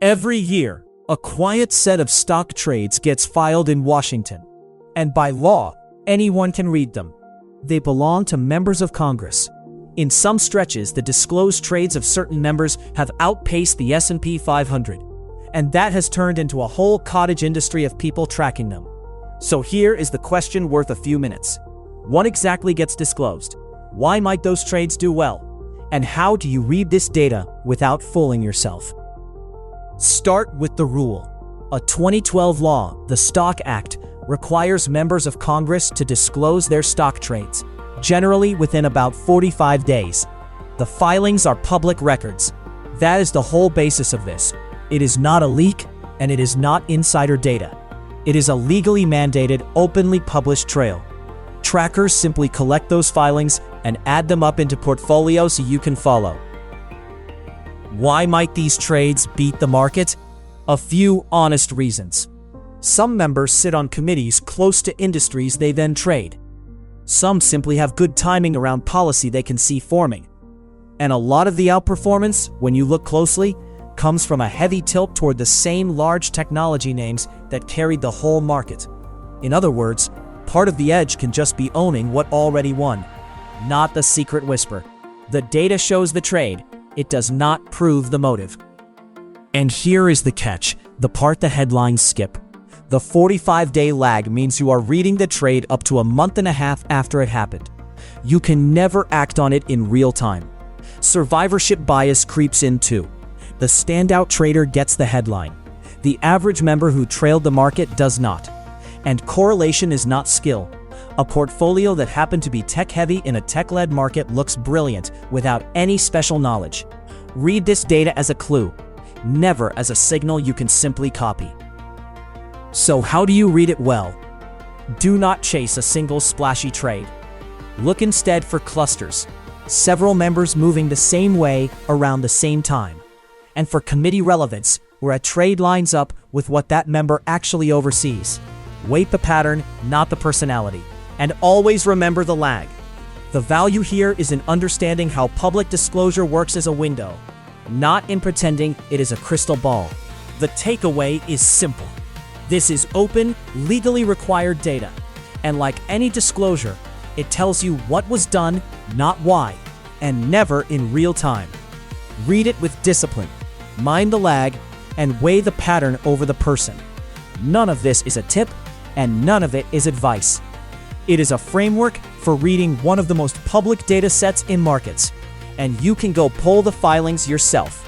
Every year, a quiet set of stock trades gets filed in Washington. And by law, anyone can read them. They belong to members of Congress. In some stretches, the disclosed trades of certain members have outpaced the S&P 500. And that has turned into a whole cottage industry of people tracking them. So here is the question worth a few minutes. What exactly gets disclosed? Why might those trades do well? And how do you read this data without fooling yourself? Start with the rule. A 2012 law, the Stock Act, requires members of Congress to disclose their stock trades, generally within about 45 days. The filings are public records. That is the whole basis of this. It is not a leak, and it is not insider data. It is a legally mandated, openly published trail. Trackers simply collect those filings and add them up into portfolios so you can follow. Why might these trades beat the market? A few honest reasons. Some members sit on committees close to industries they then trade. Some simply have good timing around policy they can see forming. And a lot of the outperformance, when you look closely, comes from a heavy tilt toward the same large technology names that carried the whole market. In other words, part of the edge can just be owning what already won, not the secret whisper. The data shows the trade. It does not prove the motive. And here is the catch, the part the headlines skip. The 45-day lag means you are reading the trade up to a month and a half after it happened. You can never act on it in real time. Survivorship bias creeps in too. The standout trader gets the headline. The average member who trailed the market does not. And correlation is not skill. A portfolio that happened to be tech-heavy in a tech-led market looks brilliant without any special knowledge. Read this data as a clue, never as a signal you can simply copy. So how do you read it well? Do not chase a single splashy trade. Look instead for clusters, several members moving the same way around the same time. And for committee relevance, where a trade lines up with what that member actually oversees. Weight the pattern, not the personality. And always remember the lag. The value here is in understanding how public disclosure works as a window, not in pretending it is a crystal ball. The takeaway is simple. This is open, legally required data. And like any disclosure, it tells you what was done, not why, and never in real time. Read it with discipline, mind the lag, and weigh the pattern over the person. None of this is a tip, and none of it is advice. It is a framework for reading one of the most public data sets in markets, and you can go pull the filings yourself.